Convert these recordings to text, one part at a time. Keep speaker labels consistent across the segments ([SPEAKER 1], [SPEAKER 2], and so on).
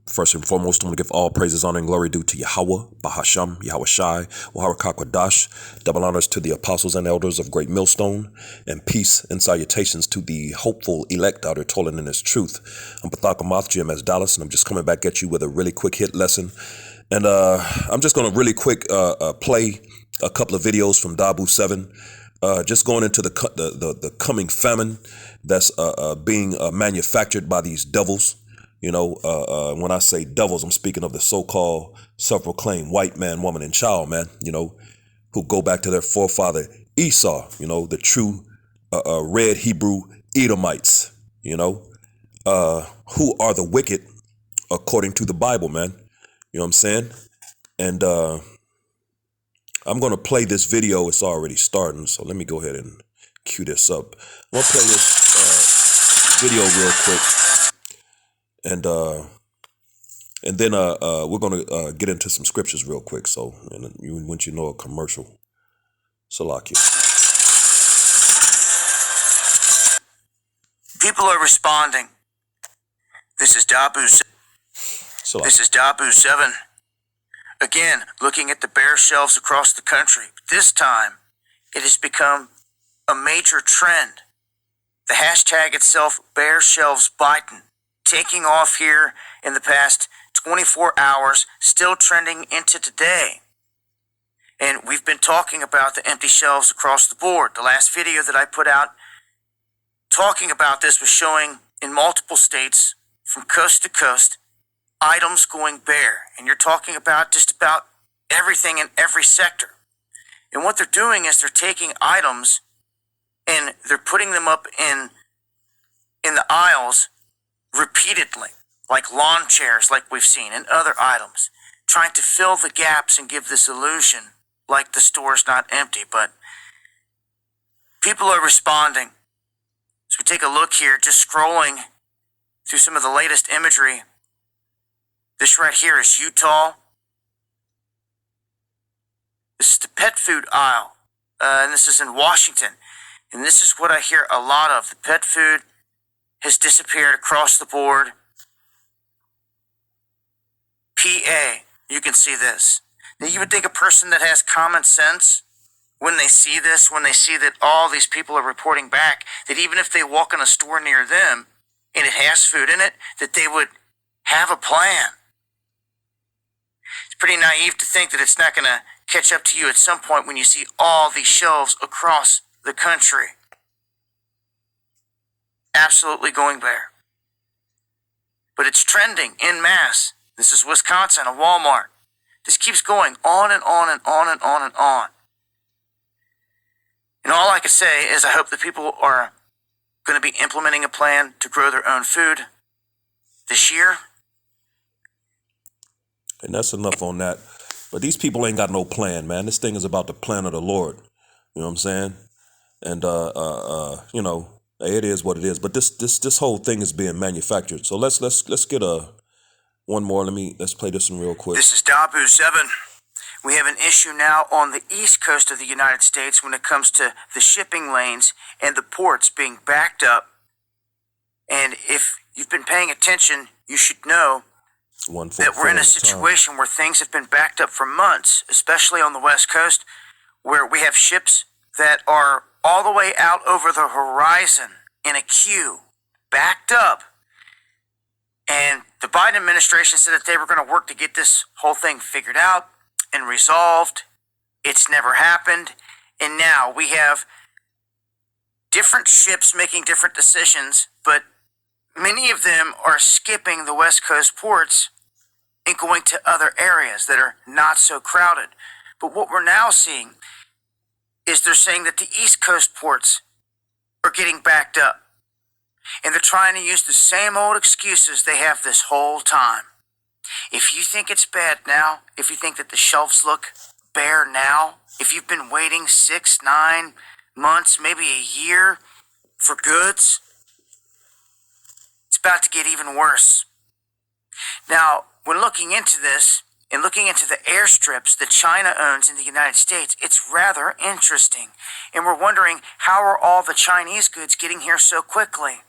[SPEAKER 1] First and foremost, I want to give all praises, honor, and glory due to Yahweh, Bahasham, Yahweh Shai, Waharakak. Double honors to the apostles and elders of Great Millstone, and peace and salutations to the hopeful elect out there toiling in this truth. I'm Pathakamoth, GMS Dallas, and I'm just coming back at you with a really quick hit lesson. And I'm just going to really quick play a couple of videos from Dabu 7, just going into the coming famine that's being manufactured by these devils. You know, when I say devils, I'm speaking of the so-called self-proclaimed white man, woman, and child, man, you know, who go back to their forefather Esau, you know, the true red Hebrew Edomites, you know, who are the wicked according to the Bible, man. You know what I'm saying? And I'm going to play this video. It's already starting, so let me go ahead and cue this up. I'm going to play this video real quick. And then we're gonna get into some scriptures real quick. So, and once you know a commercial, Salakia.
[SPEAKER 2] People are responding. This is Dabu. This is Dabu 7. Again, looking at the bare shelves across the country. This time, it has become a major trend. The hashtag itself, bare shelves Biden, taking off here in the past 24 hours, still trending into today. And we've been talking about the empty shelves across the board. The last video that I put out talking about this was showing in multiple states from coast to coast items going bare. And you're talking about just about everything in every sector. And what they're doing is they're taking items and they're putting them up in the aisles repeatedly, like lawn chairs like we've seen, and other items, trying to fill the gaps and give this illusion like the store's not empty. But people are responding. So we take a look here, just scrolling through some of the latest imagery. This right here is Utah. This is the pet food aisle, and this is in Washington. And this is what I hear a lot of. The pet food has disappeared across the board. PA, you can see this. Now you would think a person that has common sense, when they see this, when they see that all these people are reporting back, that even if they walk in a store near them and it has food in it, that they would have a plan. It's pretty naive to think that it's not going to catch up to you at some point when you see all these shelves across the country absolutely going bare. But it's trending en masse. This is Wisconsin, a Walmart. This keeps going on and on and on and on and on. And all I can say is I hope that people are going to be implementing a plan to grow their own food this year.
[SPEAKER 1] And that's enough on that. But these people ain't got no plan, man. This thing is about the plan of the Lord. You know what I'm saying? And you know, it is what it is. But this whole thing is being manufactured. So let's get one more. Let's play this one real quick.
[SPEAKER 2] This is Dabu 7. We have an issue now on the east coast of the United States when it comes to the shipping lanes and the ports being backed up. And if you've been paying attention, you should know that we're in a situation where things have been backed up for months, especially on the west coast, where we have ships that are all the way out over the horizon in a queue, backed up. And the Biden administration said that they were going to work to get this whole thing figured out and resolved. It's never happened. And now we have different ships making different decisions, but many of them are skipping the West Coast ports and going to other areas that are not so crowded. But what we're now seeing is they're saying that the East Coast ports are getting backed up. And they're trying to use the same old excuses they have this whole time. If you think it's bad now, if you think that the shelves look bare now, if you've been waiting 6, 9 months, maybe a year for goods, it's about to get even worse. Now, when looking into this and looking into the airstrips that China owns in the United States, it's rather interesting. And we're wondering, how are all the Chinese goods getting here so quickly?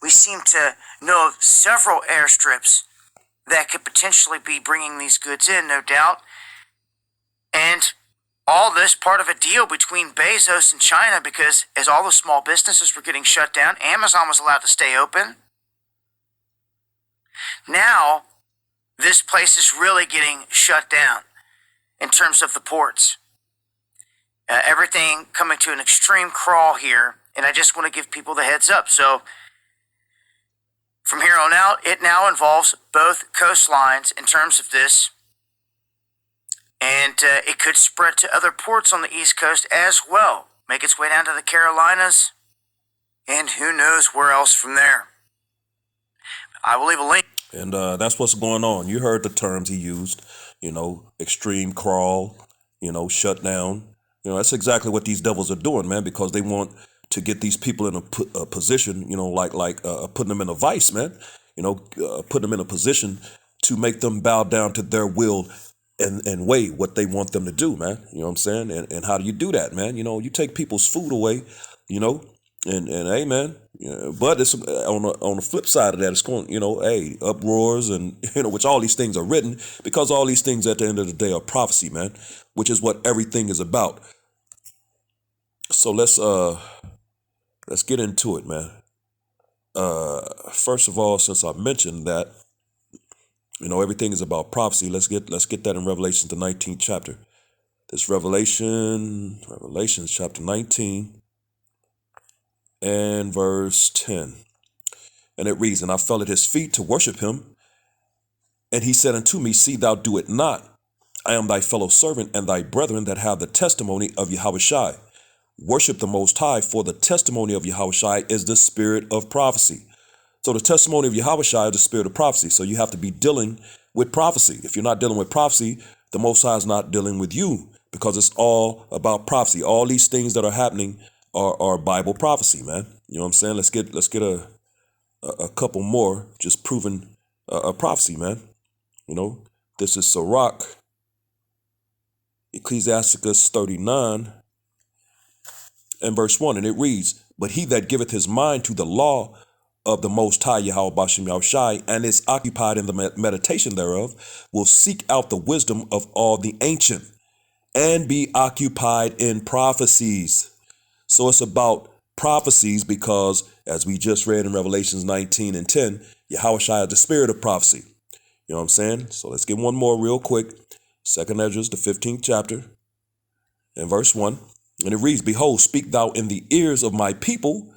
[SPEAKER 2] We seem to know of several airstrips that could potentially be bringing these goods in, no doubt. And all this part of a deal between Bezos and China, because as all the small businesses were getting shut down, Amazon was allowed to stay open. Now, this place is really getting shut down in terms of the ports. Everything coming to an extreme crawl here, and I just want to give people the heads up. So, from here on out, it now involves both coastlines in terms of this, and it could spread to other ports on the East Coast as well, make its way down to the Carolinas, and who knows where else from there. I will leave a link.
[SPEAKER 1] And that's what's going on. You heard the terms he used, extreme crawl, shut down. That's exactly what these devils are doing, man, because they want to get these people in a position, like putting them in a vice, man, putting them in a position to make them bow down to their will and way what they want them to do, man. You know what I'm saying? And how do you do that, man? You take people's food away, and hey, man, but it's on the flip side of that, it's going, hey, uproars and, which all these things are written because all these things at the end of the day are prophecy, man, which is what everything is about. So let's get into it, man. First of all, since I mentioned that, everything is about prophecy, let's get that in Revelation, the 19th chapter. This Revelation chapter 19 and verse 10. And it reads, "And I fell at his feet to worship him. And he said unto me, See thou do it not. I am thy fellow servant and thy brethren that have the testimony of Yahushai. Worship the Most High, for the testimony of Yahushai is the spirit of prophecy." So the testimony of Yahushai is the spirit of prophecy. So you have to be dealing with prophecy. If you're not dealing with prophecy, the Most High is not dealing with you because it's all about prophecy. All these things that are happening are Bible prophecy, man. You know what I'm saying? Let's get a couple more just proving a prophecy, man. This is Sirach, Ecclesiasticus 39 and verse 1, and it reads, "But he that giveth his mind to the law of the Most High Yahweh Bashem Yahushai, and is occupied in the meditation thereof, will seek out the wisdom of all the ancient, and be occupied in prophecies." So it's about prophecies because, as we just read in Revelations 19 and 10, Yahushai is the spirit of prophecy. You know what I'm saying? So let's get one more real quick. 2nd Ezra, the 15th chapter, and verse 1. And it reads, "Behold, speak thou in the ears of my people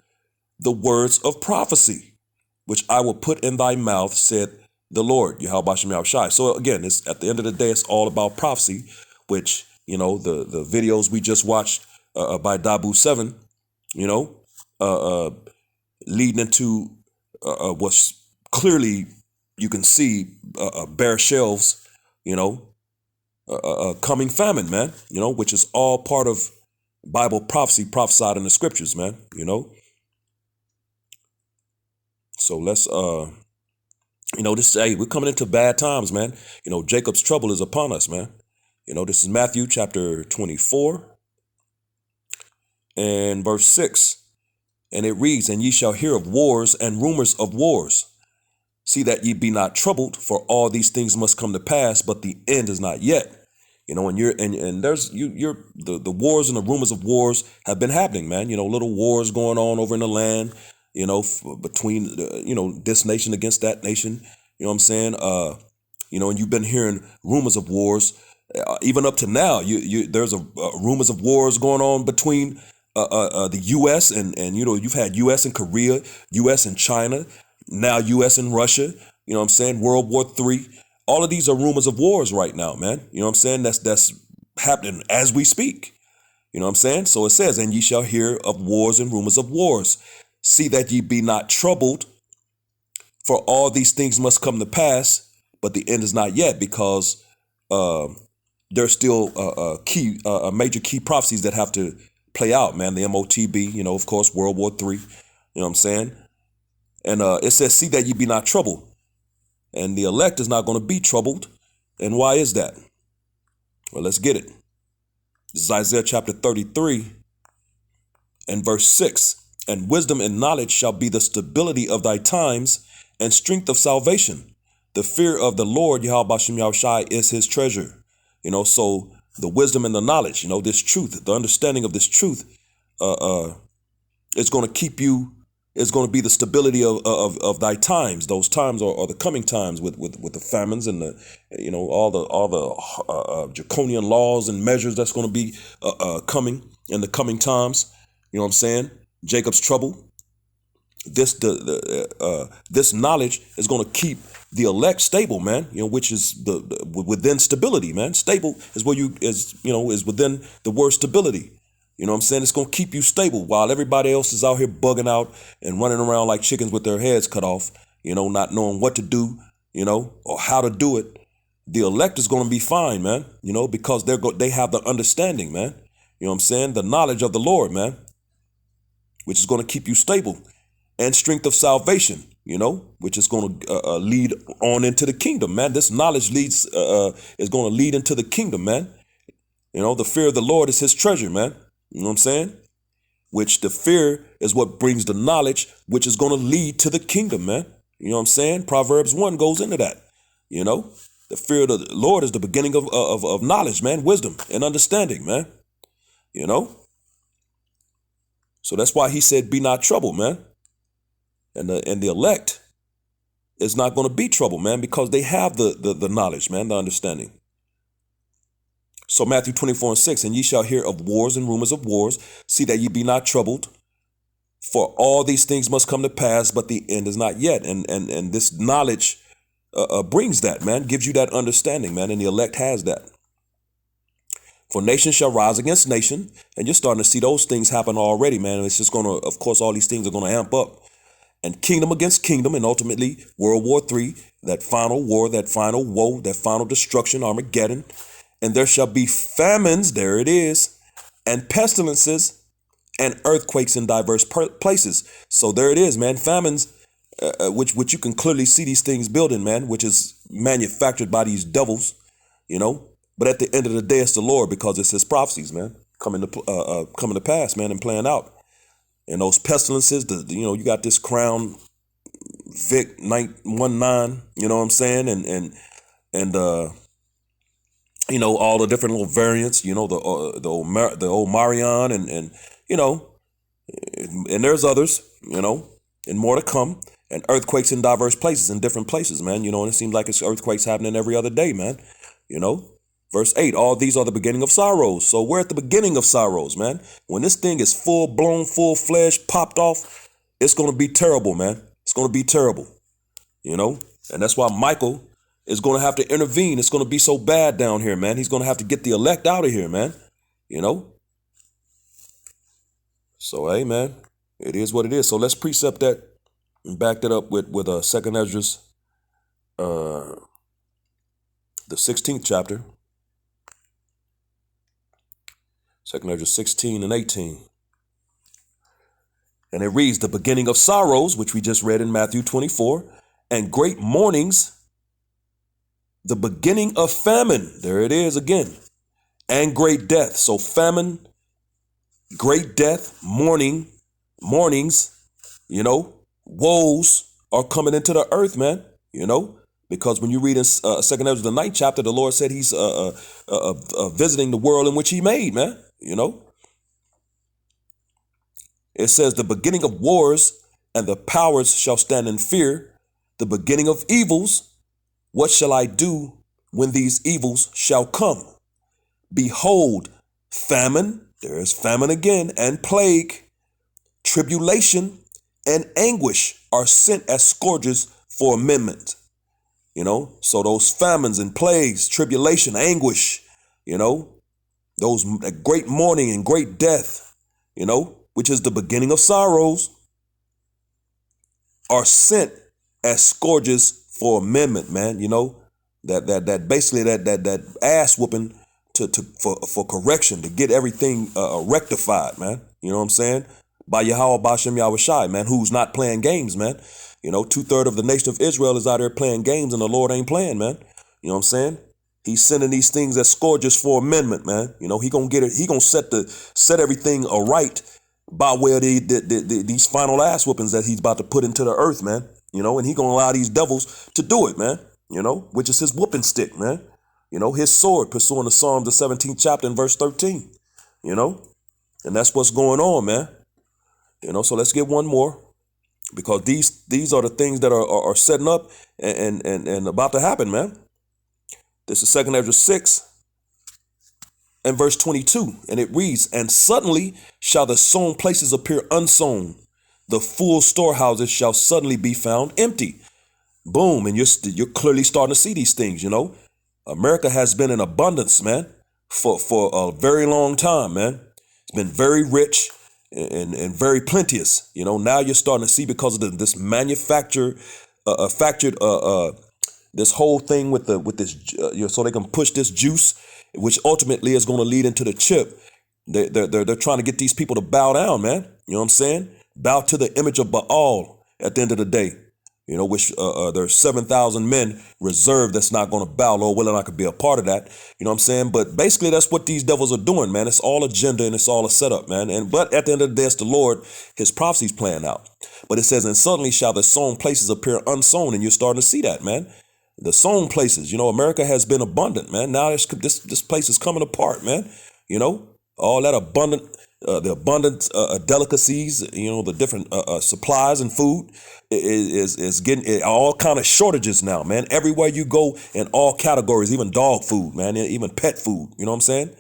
[SPEAKER 1] the words of prophecy, which I will put in thy mouth, said the Lord, Yahweh Bashem Yahushai." So again, it's at the end of the day, it's all about prophecy, which, the videos we just watched by Dabu 7, leading into what's clearly, you can see bare shelves, coming famine, man, which is all part of Bible prophecy prophesied in the scriptures, man, So let's, we're coming into bad times, man. Jacob's trouble is upon us, man. This is Matthew chapter 24 and verse 6. And it reads, "And ye shall hear of wars and rumors of wars. See that ye be not troubled, for all these things must come to pass, but the end is not yet." And there's the wars and the rumors of wars have been happening, man. Little wars going on over in the land, between this nation against that nation. You know what I'm saying? And you've been hearing rumors of wars, even up to now. There's rumors of wars going on between the U.S. and you've had U.S. and Korea, U.S. and China, now U.S. and Russia. You know what I'm saying? World War III. All of these are rumors of wars right now, man. You know what I'm saying? That's happening as we speak. You know what I'm saying? So it says, "And ye shall hear of wars and rumors of wars. See that ye be not troubled, for all these things must come to pass, but the end is not yet," because there's still major key prophecies that have to play out, man. The MOTB, of course, World War III. You know what I'm saying? And it says, "See that ye be not troubled." And the elect is not going to be troubled. And why is that? Well, let's get it. This is Isaiah chapter 33 and verse 6. And wisdom and knowledge shall be the stability of thy times and strength of salvation. The fear of the Lord, Yahweh Bashem Yahushai, is his treasure. So the wisdom and the knowledge, this truth, the understanding of this truth, is going to keep you, is going to be the stability of thy times. Those times are the coming times with the famines and the, all the draconian laws and measures that's going to be coming in the coming times. You know what I'm saying? Jacob's trouble. This this knowledge is going to keep the elect stable, man. Which is the within stability, man. Stable is where is within the word stability. You know what I'm saying? It's going to keep you stable while everybody else is out here bugging out and running around like chickens with their heads cut off, not knowing what to do, or how to do it. The elect is going to be fine, man, because they have the understanding, man. You know what I'm saying? The knowledge of the Lord, man, which is going to keep you stable, and strength of salvation, which is going to lead on into the kingdom, man. This knowledge is going to lead into the kingdom, man. The fear of the Lord is his treasure, man. You know what I'm saying? Which the fear is what brings the knowledge, which is going to lead to the kingdom, man. You know what I'm saying? Proverbs 1 goes into that. The fear of the Lord is the beginning of knowledge, man, wisdom and understanding, man. So that's why he said, be not troubled, man. And the elect is not going to be troubled, man, because they have the knowledge, man, the understanding. So Matthew 24:6, and ye shall hear of wars and rumors of wars. See that ye be not troubled. For all these things must come to pass, but the end is not yet. And this knowledge brings that, man, gives you that understanding, man, and the elect has that. For nation shall rise against nation, and you're starting to see those things happen already, man. And it's just going to, of course, all these things are going to amp up. And kingdom against kingdom, and ultimately World War III, that final war, that final woe, that final destruction, Armageddon. And there shall be famines, there it is, and pestilences and earthquakes in diverse places. So there it is, man, famines, which you can clearly see these things building, man, which is manufactured by these devils, But at the end of the day, it's the Lord, because it's his prophecies, man, coming to pass, man, and playing out. And those pestilences, you got this Crown Vic 919, you know what I'm saying, and all the different little variants, the old Marion, and there's others, and more to come, and earthquakes in diverse places, in different places, man, and it seems like it's earthquakes happening every other day, man, Verse 8, all these are the beginning of sorrows. So we're at the beginning of sorrows, man. When this thing is full blown, full fledged, popped off, it's going to be terrible, man. It's going to be terrible, And that's why Michael is going to have to intervene. It's going to be so bad down here, man. He's going to have to get the elect out of here, man. So, hey, man, it is what it is. So let's precept that and back that up with 2nd Esdras, the 16th chapter. 2nd Esdras 16 and 18. And it reads, the beginning of sorrows, which we just read in Matthew 24, and great mournings, the beginning of famine. There it is again. And great death. So famine, great death, mournings, woes are coming into the earth, man, Because when you read in 2nd Esdras, the 9th chapter, the Lord said he's visiting the world in which he made, man. It says the beginning of wars and the powers shall stand in fear. The beginning of evils. What shall I do when these evils shall come? Behold, famine. There is famine again, and plague, tribulation, and anguish are sent as scourges for amendment. So those famines and plagues, tribulation, anguish, those great mourning and great death, which is the beginning of sorrows, are sent as scourges for amendment, man. That basically that ass whooping for correction, to get everything rectified, man. You know what I'm saying? By Yahweh Bashem Yahushai, man, who's not playing games, man. 2/3 of the nation of Israel is out there playing games, and the Lord ain't playing, man. You know what I'm saying? He's sending these things as scourges for amendment, man. He gonna get it. He gonna set everything aright by way of these final ass whoopings that he's about to put into the earth, man. And he gonna allow these devils to do it, man. Which is his whooping stick, man. His sword, pursuing the Psalm, the 17th chapter and verse 13. And that's what's going on, man. So let's get one more, because these are the things that are setting up and about to happen, man. This is 2 Ezra 6 and verse 22, and it reads, "And suddenly shall the sown places appear unsown, the full storehouses shall suddenly be found empty." Boom, and you're clearly starting to see these things. America has been in abundance, man, for a very long time, man. It's been very rich and very plenteous. Now you're starting to see, because of this factored this whole thing with this, so they can push this juice, which ultimately is going to lead into the chip. They're trying to get these people to bow down, man. You know what I'm saying? Bow to the image of Baal at the end of the day. Which there's 7,000 men reserved that's not going to bow. Lord willing, I could be a part of that. You know what I'm saying? But basically, that's what these devils are doing, man. It's all agenda and it's all a setup, man. But at the end of the day, it's the Lord, his prophecies playing out. But it says, "And suddenly shall the sown places appear unsown," and you're starting to see that, man. The sown places. America has been abundant, man. Now this place is coming apart, man. All that abundant. The abundant delicacies, the different supplies and food is getting all kind of shortages now, man. Everywhere you go, in all categories, even dog food, man, even pet food. You know what I'm saying?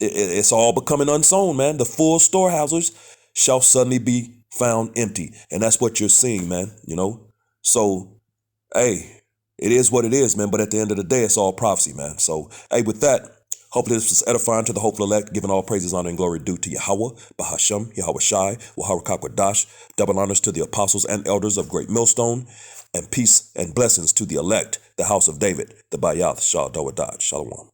[SPEAKER 1] It's all becoming unsown, man. The full storehouses shall suddenly be found empty, and that's what you're seeing, man. So, hey, it is what it is, man. But at the end of the day, it's all prophecy, man. So, hey, with that. Hopefully this was edifying to the hopeful elect, giving all praises, honor, and glory due to Yahweh, Bahasham, Yahweh Shai, Waharakak. Double honors to the apostles and elders of Great Millstone, and peace and blessings to the elect, the house of David, the Bayath, Shah Dawadad. Shalom.